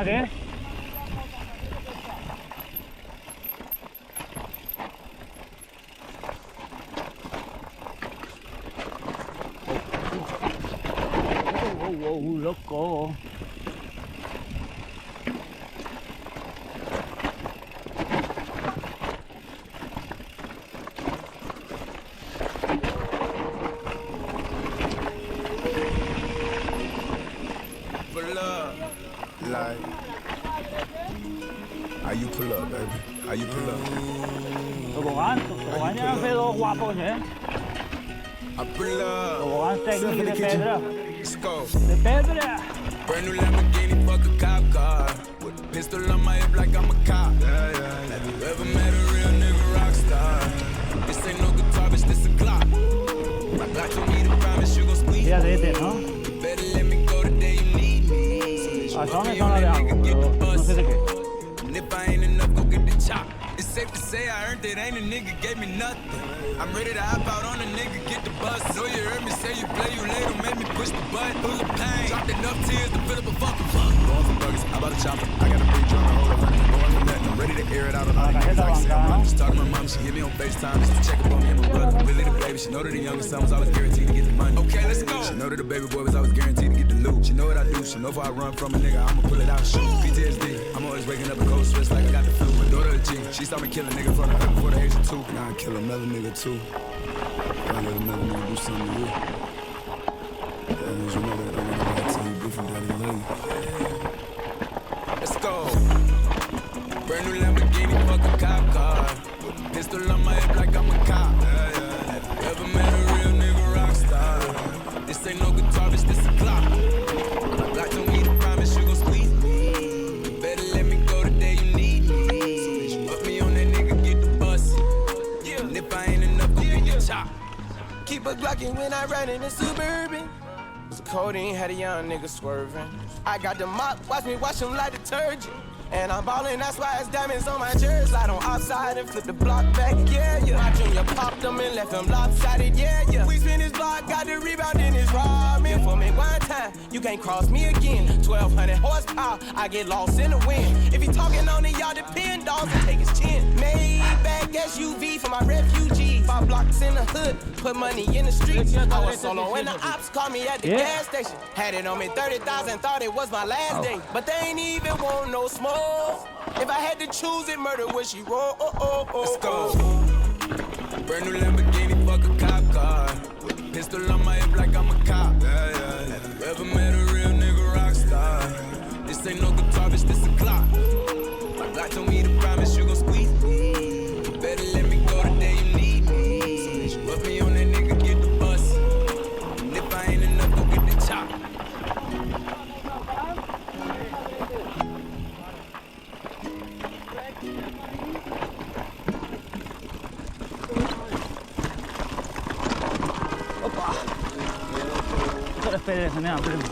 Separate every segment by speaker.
Speaker 1: ¿Zona qué? Loco.
Speaker 2: Pull up. Like, how you pull up, baby? How you pull up?
Speaker 1: Tobogán hace dos guapos,
Speaker 2: I pull up.
Speaker 1: Tobogán técnico de pedra.
Speaker 2: Let's go.
Speaker 1: De pedra.
Speaker 2: Brand new Lamborghini, fuck a cop car. With a pistol on my hip like I'm a cop. Have you ever met a real nigga rock star? This ain't no guitar, bitch, this a Glock. My Glock told me to promise you gon' squeeze.
Speaker 1: Días de este, ¿no?
Speaker 2: You better let me go the day you need me.
Speaker 1: Ah, son de zona de algo, pero no sé de qué.
Speaker 2: And if I ain't enough, go get the chop. It's safe to say I earned it, ain't a nigga gave me nothing. I'm ready to hop out on a nigga, get the bus. Know you heard me say you play, you later, make me push the button. Full of pain, dropped enough tears to fill up a fucking fuck. Going for burgers, I bought a chopper. I got a big drum to hold a running. Going for nothing, I'm ready to air it out on all these niggas like Sam. I'm just talking to my mom, she hit me on FaceTime just to check up on me and my brother. Really the baby, she know that the youngest son was always guaranteed to get the money. Okay, let's go. She know that the baby boy was always guaranteed to get the loot. She know what I do, she know if I run from a nigga, I'ma pull it out, shoot. PTSD, I'm always waking up in cold sweats like I got the flu. My daughter a G, she saw me kill a nigga from the hood before the age of 2. Now I kill another nigga too. I let another nigga do something to you. That means you know that I'm gonna tell you different than I love you. Let's go. Brand new Lamborghini, fuck a cop car. Pistol on my hip like I'm a cop. Have you ever met a real nigga rock star? This ain't no guitar, bitch, this a Glock. My Glock told me to promise you gon' squeeze me. You better let me go the day you need me. So put me on that nigga, get the bus. And if I ain't enough, go get the chop. Keep a Glockin' when I ride in the Suburban. The codeine had a young nigga swerving. I got the mop, watch me wash him like detergent. And I'm ballin', that's why it's diamonds on my jersey. Slide on outside and flip the block back, yeah. My junior popped him and left him lopsided, yeah. We spin his block, got the rebound in his ramen. For me one time, you can't cross me again. 1200 horsepower, I get lost in the wind. If he talking on it, y'all depend, dogs and take his chin. Maybach SUV for my refugees. 5 blocks in the hood, put money in the streets. I was solo when the ops called me at the gas station. Had it on me 30,000, thought it was my last day. But they ain't even want no smoke. If I had to choose it, murder would she roll? Let's go. Brand new Lamborghini, fuck a cop car. Pistol on my hip like I'm a cop. Have you ever met a real nigga rock star? This ain't no guitar, bitch, this a Glock. My Glock told me to promise you gon' squeeze me. You better let me go the day you need me. So put me on that nigga, get the bus. And if I ain't enough, go get the chop.
Speaker 1: Opa. Esto es pedra, se me da primo.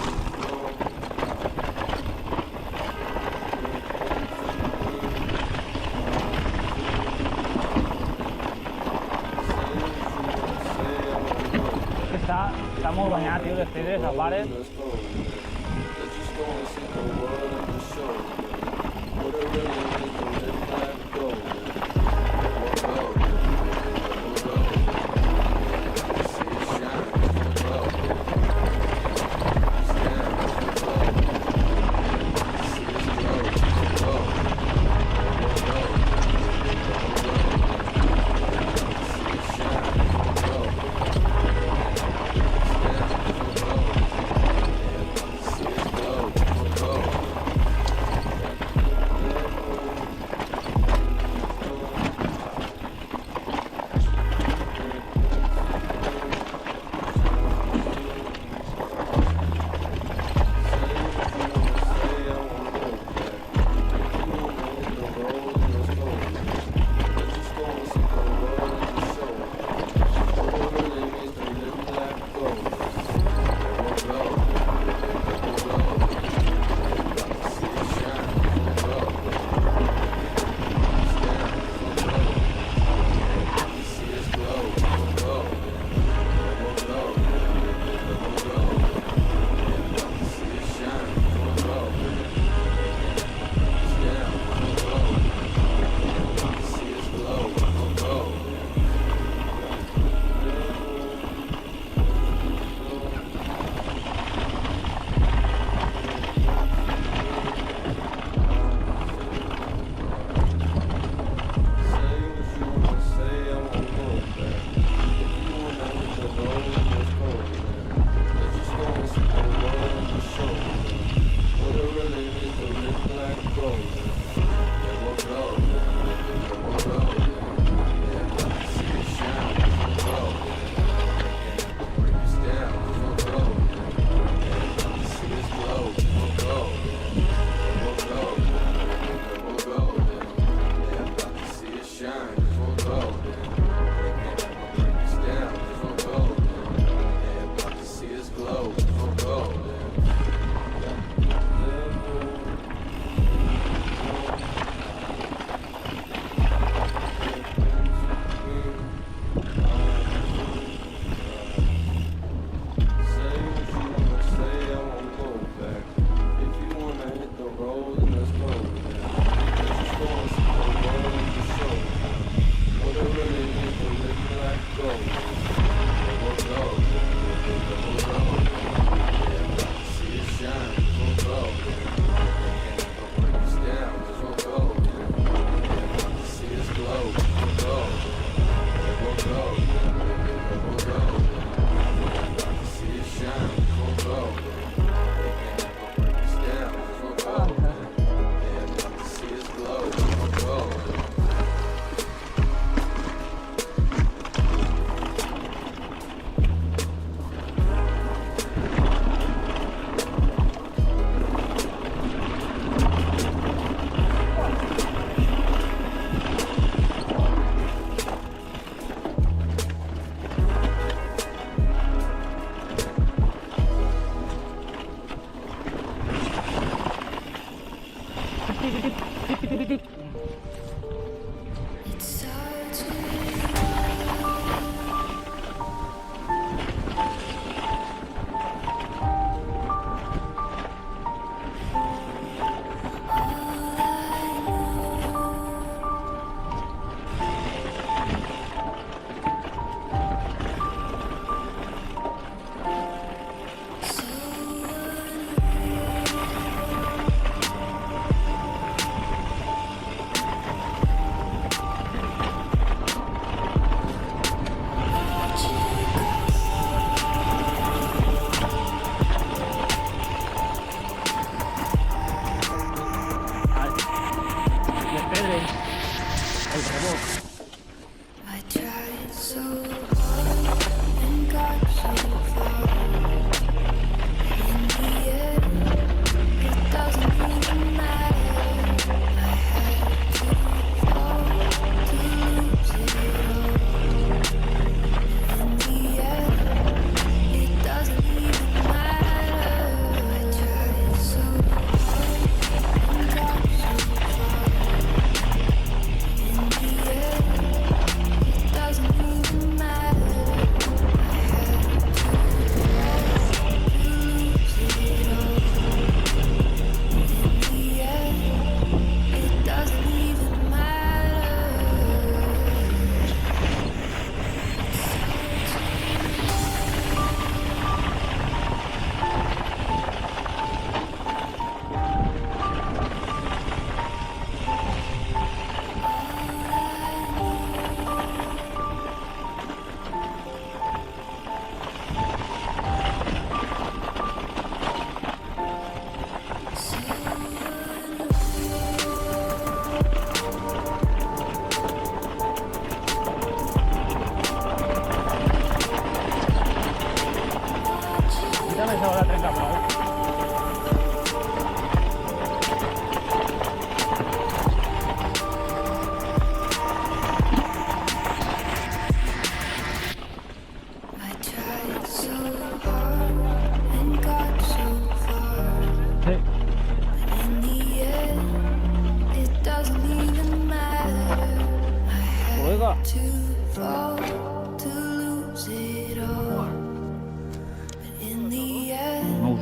Speaker 1: Estamos bañados, tío, de pedres, a bares.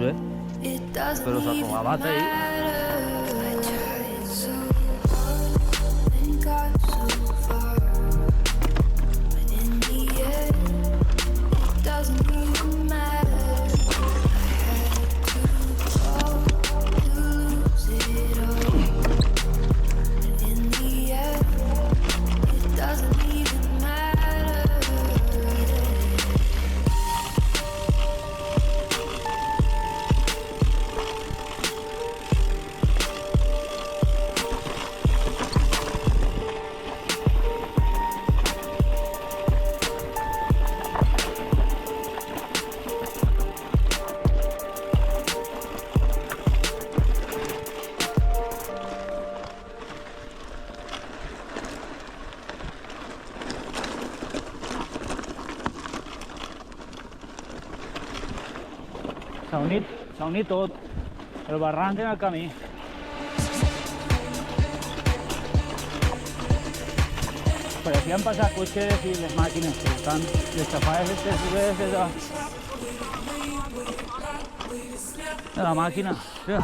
Speaker 1: sé. Però s'acabava ahí. S'ha unit tot, el barranc en el camí. Per aquí han passat cotxes i les màquines que estan les xafades aquestes de la màquina. Mira.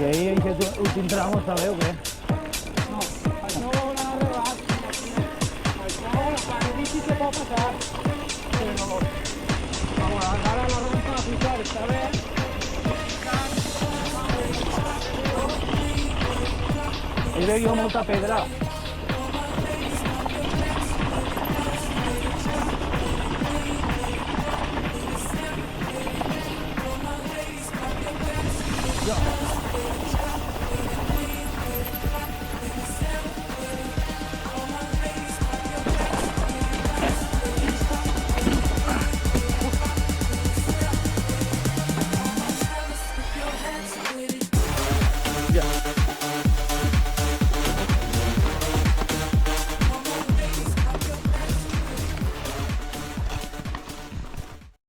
Speaker 1: I ahir aquest últim tram ho sabeu què?
Speaker 3: No, això ho han arreglat. Això, quan he dit que pot passar, però no. Ara la renta a pujar està bé.
Speaker 1: Hi veieu molta pedra.